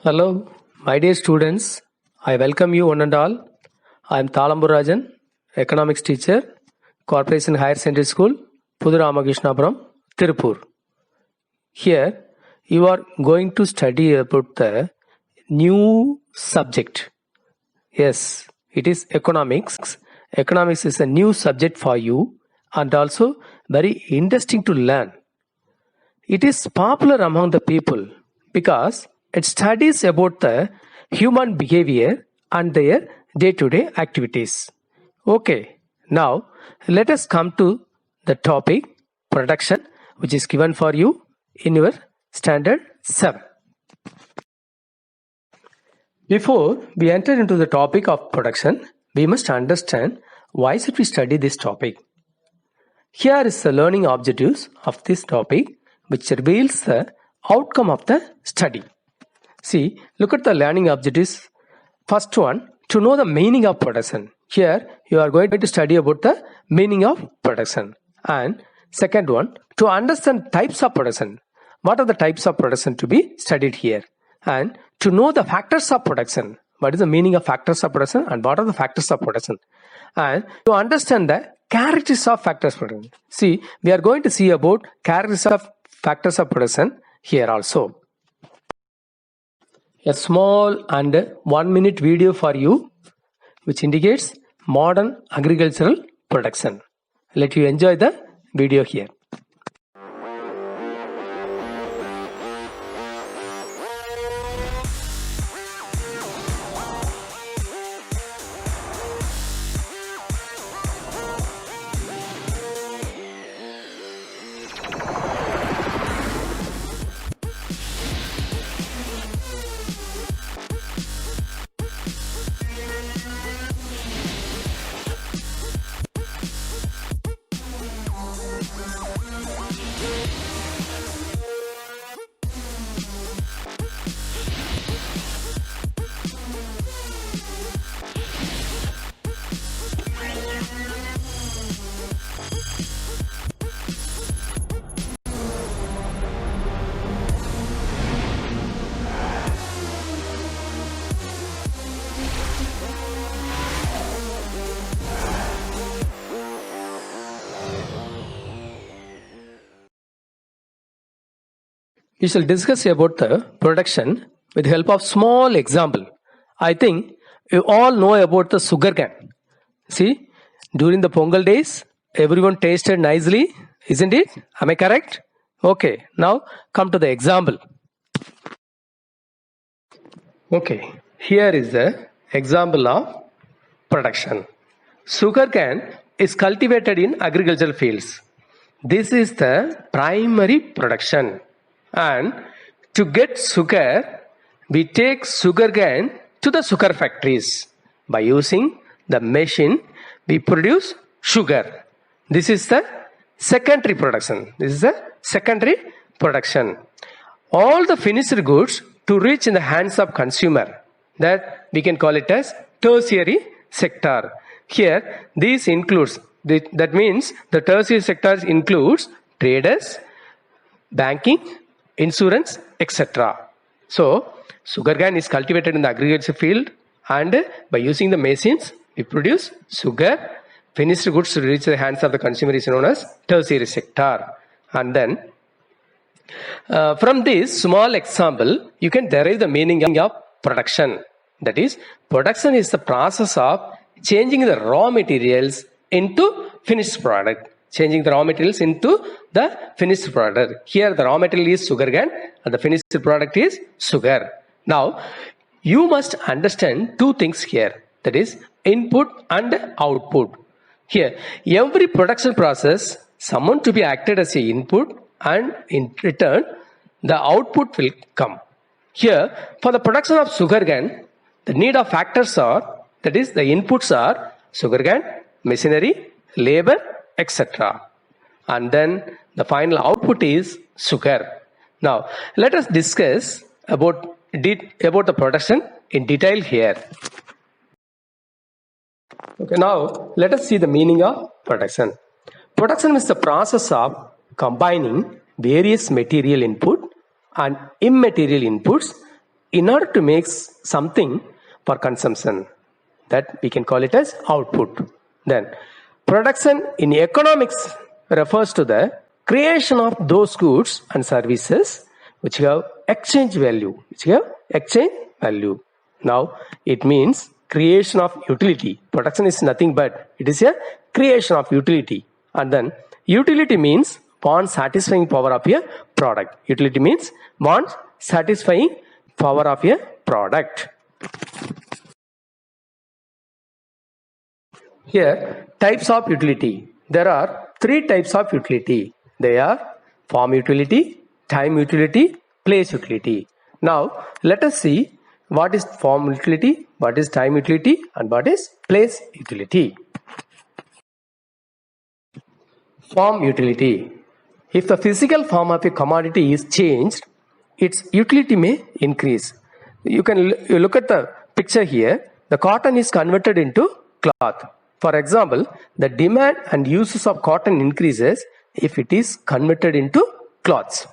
Hello, my dear students. I welcome you one and all. I am Talamburajan, economics teacher, Corporation Higher Secondary School, Puduramagishnapuram, Tirupur. Here, you are going to study about the new subject. Yes, it is economics. Economics is a new subject for you and also very interesting to learn. It is popular among the people because it studies about the human behavior and their day-to-day activities. Okay, now let us come to the topic production, which is given for you in your standard 7. Before we enter into the topic of production, we must understand why should we study this topic. Here is the learning objectives of this topic, which reveals the outcome of the study. See, look at the learning objectives. First one, to know the meaning of production. Here, you are going to study about the meaning of production. And second one, to understand types of production. What are the types of production to be studied here? And to know the factors of production. What is the meaning of factors of production and what are the factors of production? And to understand the characteristics of factors of production. See, we are going to see about characteristics of factors of production here also. A small and 1 minute video for you which indicates modern agricultural production. Let you enjoy the video here. We shall discuss about the production with the help of small example. I think you all know about the sugar cane. See, during the Pongal days, everyone tasted nicely, isn't it? Am I correct? Okay, now come to the example. Okay, here is the example of production. Sugar cane is cultivated in agricultural fields. This is the primary production. And to get sugar, we take sugar cane to the sugar factories. By using the machine, we produce sugar. This is the secondary production. This is the secondary production. All the finished goods to reach in the hands of consumer, that we can call it as tertiary sector. Here, this includes, that means the tertiary sector includes traders, banking, insurance, etc. So, sugarcane is cultivated in the agriculture field and by using the machines, we produce sugar. Finished goods to reach the hands of the consumer is known as tertiary sector. And then, from this small example, you can derive the meaning of production. That is, production is the process of changing the raw materials into finished product. Changing the raw materials into the finished product. Here the raw material is sugarcane and the finished product is sugar. Now, you must understand two things here. That is input and output. Here, every production process, someone to be acted as a input and in return, the output will come. Here, for the production of sugarcane, the need of factors are, that is the inputs are sugarcane, machinery, labor, etc. And then the final output is sugar. Now, let us discuss about the production in detail here. Okay, now let us see the meaning of production. Production is the process of combining various material input and immaterial inputs in order to make something for consumption. That we can call it as output. Then production in economics refers to the creation of those goods and services which have exchange value. Now it means creation of utility. Production is nothing but it is a creation of utility. And then utility means bond satisfying power of a product. Utility means bond satisfying power of a product. Here, types of utility. There are three types of utility. They are form utility, time utility, place utility. Now, let us see what is form utility, what is time utility, and what is place utility. Form utility. If the physical form of a commodity is changed, its utility may increase. You look at the picture here. The cotton is converted into cloth. For example, the demand and uses of cotton increases if it is converted into cloths.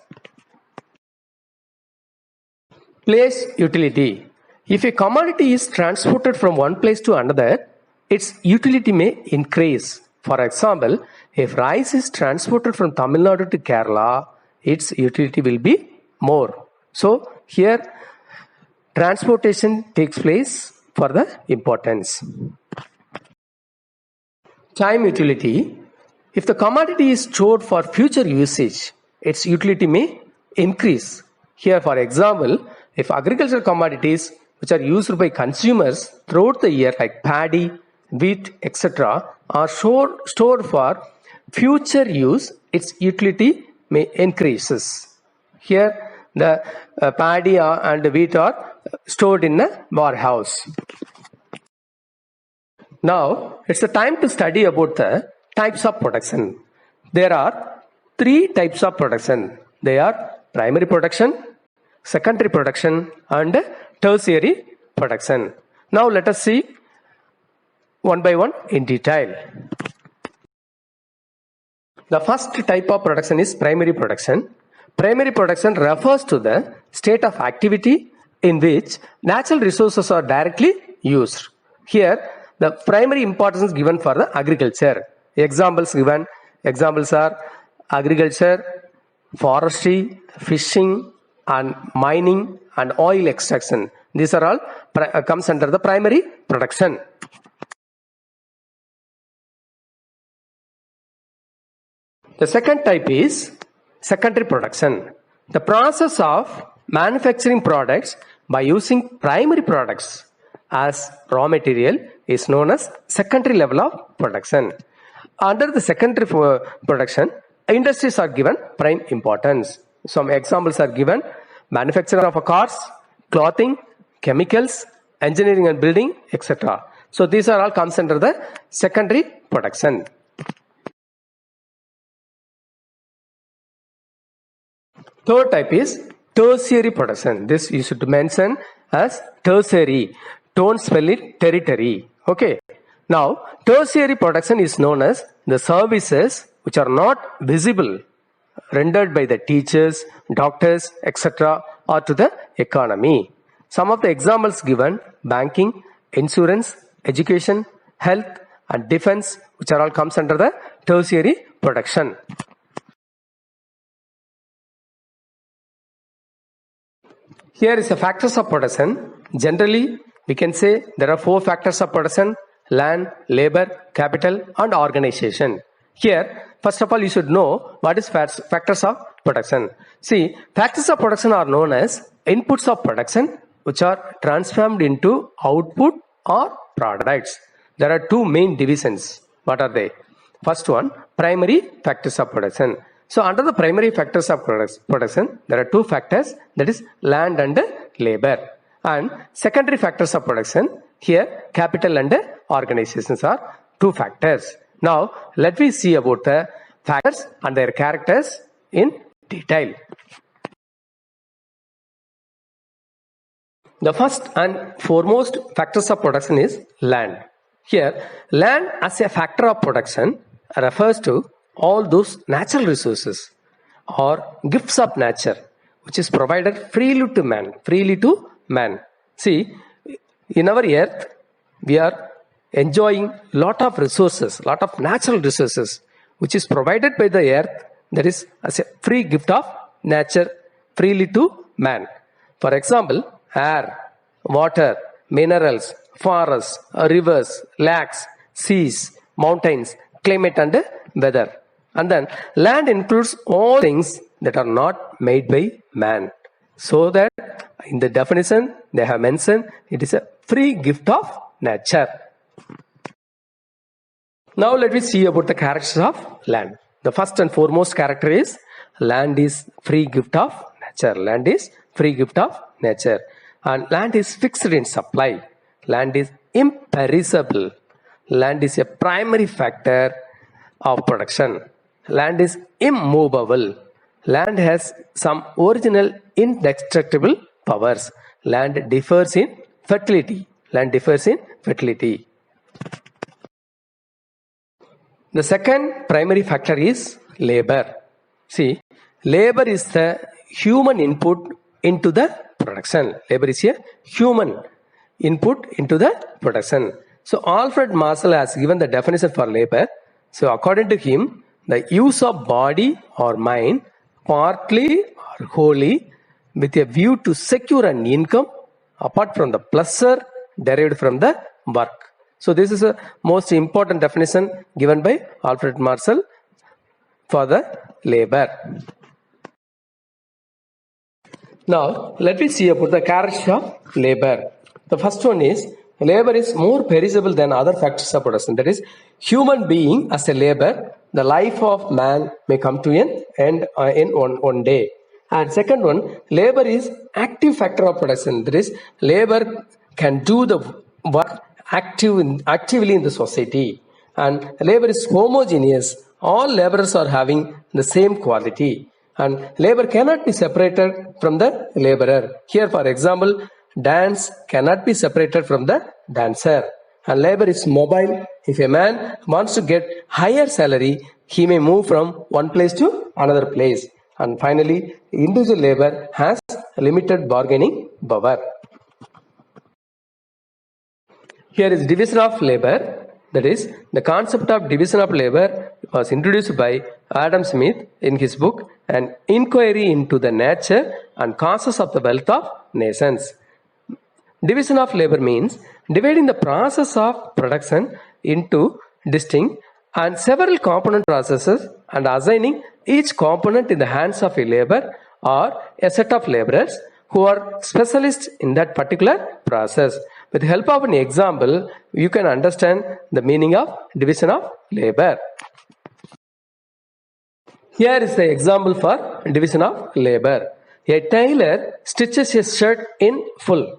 Place utility. If a commodity is transported from one place to another, its utility may increase. For example, if rice is transported from Tamil Nadu to Kerala, its utility will be more. So here transportation takes place for the importance. Time utility. If the commodity is stored for future usage, its utility may increase. Here, for example, if agricultural commodities which are used by consumers throughout the year like paddy, wheat, etc. are stored for future use, its utility may increases. Here, the paddy and wheat are stored in a warehouse. Now, it's the time to study about the types of production. There are three types of production. They are primary production, secondary production, and tertiary production. Now, let us see one by one in detail. The first type of production is primary production. Primary production refers to the state of activity in which natural resources are directly used. Here, the primary importance is given for the agriculture. Examples given. Examples are agriculture, forestry, fishing, and mining, and oil extraction. These are all comes under the primary production. The second type is secondary production. The process of manufacturing products by using primary products as raw material is known as secondary level of production. Under the secondary production, industries are given prime importance. Some examples are given: manufacturing of cars, clothing, chemicals, engineering and building, etc. So these are all comes under the secondary production. Third type is tertiary production. This you should mention as tertiary. Don't spell it territory. Okay. Now, tertiary production is known as the services which are not visible rendered by the teachers, doctors, etc. or to the economy. Some of the examples given: banking, insurance, education, health, and defense, which are all comes under the tertiary production. Here is the factors of production. Generally, we can say there are 4 factors of production: land, labor, capital, and organization. Here, first of all, you should know what is factors of production. See, factors of production are known as inputs of production which are transformed into output or products. There are 2 main divisions. What are they? First one, primary factors of production. So under the primary factors of production, there are 2 factors, that is land and labor. And secondary factors of production, here capital and organizations are 2 factors. Now let me see about the factors and their characters in detail. The first and foremost factors of production is land. Here, land as a factor of production refers to all those natural resources or gifts of nature which is provided freely to man. See, in our earth, we are enjoying lot of resources, lot of natural resources, which is provided by the earth, that is as a free gift of nature freely to man. For example, air, water, minerals, forests, rivers, lakes, seas, mountains, climate and weather. And then land includes all things that are not made by man. So that in the definition they have mentioned it is a free gift of nature. Now let me see about the characters of land. The first and foremost character is land is free gift of nature. Land is free gift of nature. And land is fixed in supply. Land is imperishable. Land is a primary factor of production. Land is immovable. Land has some original indestructible powers. Land differs in fertility. Land differs in fertility. The second primary factor is labor. See, labor is the human input into the production. Labor is a human input into the production. So Alfred Marshall has given the definition for labor. So according to him, the use of body or mind partly or wholly with a view to secure an income apart from the pleasure derived from the work. So this is a most important definition given by Alfred Marshall for the labor. Now let me see about the character of labor. The first one is labor is more perishable than other factors of production. That is, human being as a labor, the life of man may come to an end in one day. And second one, labor is active factor of production. That is, labor can do the work actively in the society. And labor is homogeneous. All laborers are having the same quality. And labor cannot be separated from the laborer. Here, for example, dance cannot be separated from the dancer. And labor is mobile. If a man wants to get higher salary, he may move from one place to another place. And finally, individual labor has limited bargaining power. Here is division of labor. That is, the concept of division of labor was introduced by Adam Smith in his book An Inquiry into the Nature and Causes of the Wealth of Nations. Division of labor means dividing the process of production into distinct and several component processes and assigning each component in the hands of a labor or a set of laborers who are specialists in that particular process. With the help of an example, you can understand the meaning of division of labor. Here is the example for division of labor. A tailor stitches a shirt in full.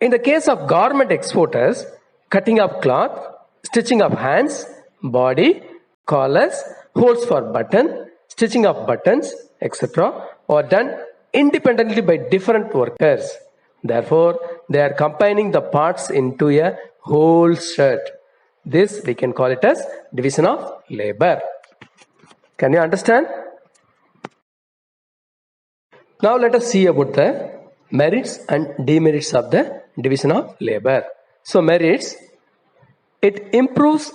In the case of garment exporters, cutting of cloth, stitching of hands, body, collars, holes for button, stitching of buttons, etc. are done independently by different workers. Therefore, they are combining the parts into a whole shirt. This we can call it as division of labor. Can you understand? Now let us see about the merits and demerits of the division of labor. So merits, it improves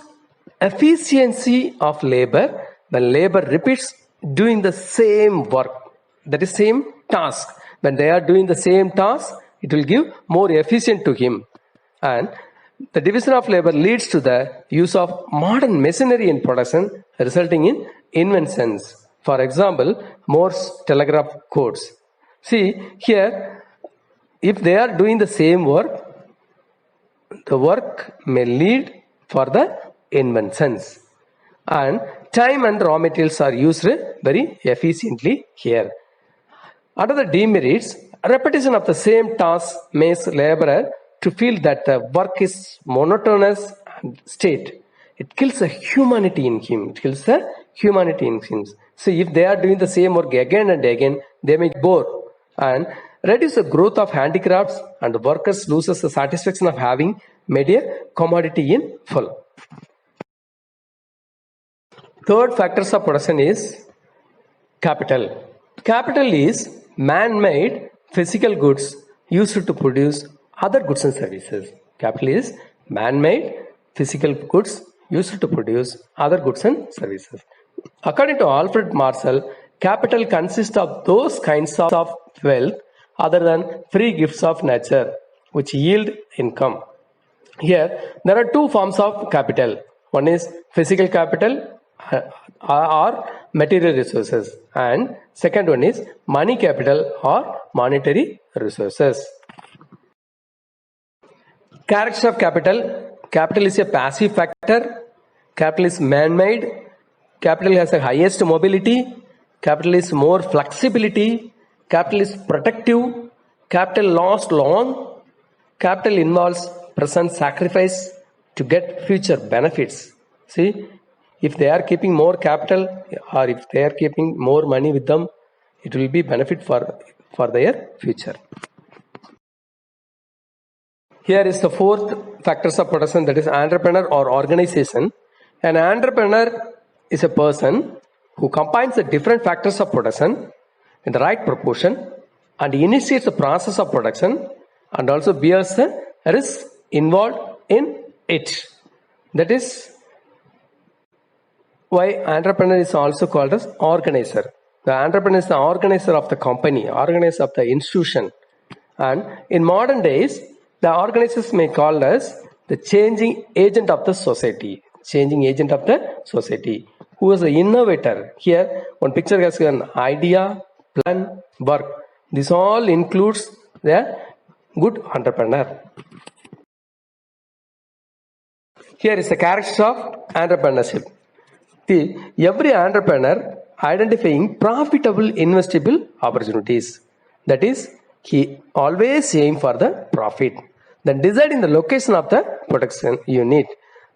efficiency of labor when labor repeats doing the same work, that is same task. When they are doing the same task, it will give more efficient to him. And the division of labor leads to the use of modern machinery in production, resulting in inventions. For example, Morse telegraph codes. See here, if they are doing the same work, the work may lead for the inventions. And time and raw materials are used very efficiently here. Under the demerits, repetition of the same task makes laborer to feel that the work is monotonous and state. It kills the humanity in him. It kills the humanity in him. So if they are doing the same work again and again, they may bore and reduce the growth of handicrafts, and the workers loses the satisfaction of having made a commodity in full. Third factors of production is capital. Capital is man-made physical goods used to produce other goods and services. Capital is man-made physical goods used to produce other goods and services. According to Alfred Marshall, capital consists of those kinds of wealth other than free gifts of nature which yield income. Here, there are two forms of capital. One is physical capital or material resources, and second one is money capital or monetary resources. Character of capital. Capital is a passive factor. Capital is man-made. Capital has the highest mobility. Capital is more flexibility. Capital is protective. Capital lasts long. Capital involves present sacrifice to get future benefits. See, if they are keeping more capital or if they are keeping more money with them, it will be benefit for their future. Here is the fourth factors of production, that is entrepreneur or organization. An entrepreneur is a person who combines the different factors of production in the right proportion and initiates the process of production and also bears the risk involved in it. That is why entrepreneur is also called as organizer. The entrepreneur is the organizer of the company, organizer of the institution. And in modern days, the organizers may call us the changing agent of the society. Changing agent of the society. Who is the innovator? Here, one picture has an idea, plan, work. This all includes the good entrepreneur. Here is the character of entrepreneurship. Every entrepreneur identifying profitable investable opportunities. That is, he always aim for the profit. Then deciding the location of the production unit.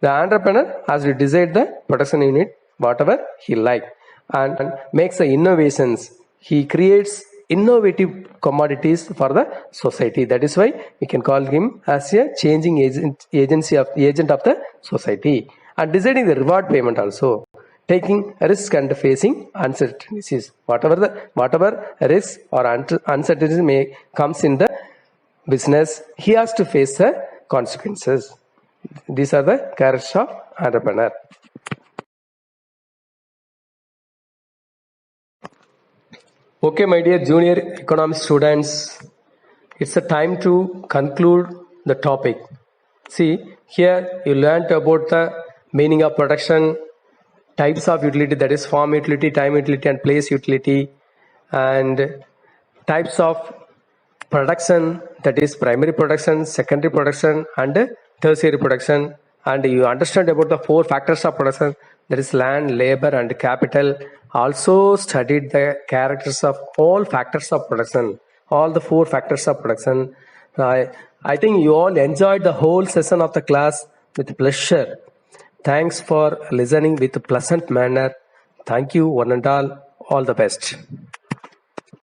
The entrepreneur has to decide the production unit whatever he like and makes the innovations. He creates innovative commodities for the society. That is why we can call him as a changing agent of the society. And deciding the reward payment also. Taking risk and facing uncertainties. Whatever risk or uncertainty may comes in the business, he has to face the consequences. These are the characters of entrepreneur. Okay, my dear junior economics students, it's a time to conclude the topic. See, here you learnt about the meaning of production, types of utility, that is form utility, time utility and place utility, and types of production, that is primary production, secondary production and tertiary production. And you understand about the four factors of production, that is land, labor and capital. Also studied the characters of all factors of production, all the four factors of production. I think you all enjoyed the whole session of the class with pleasure. Thanks for listening with a pleasant manner. Thank you one and all the best.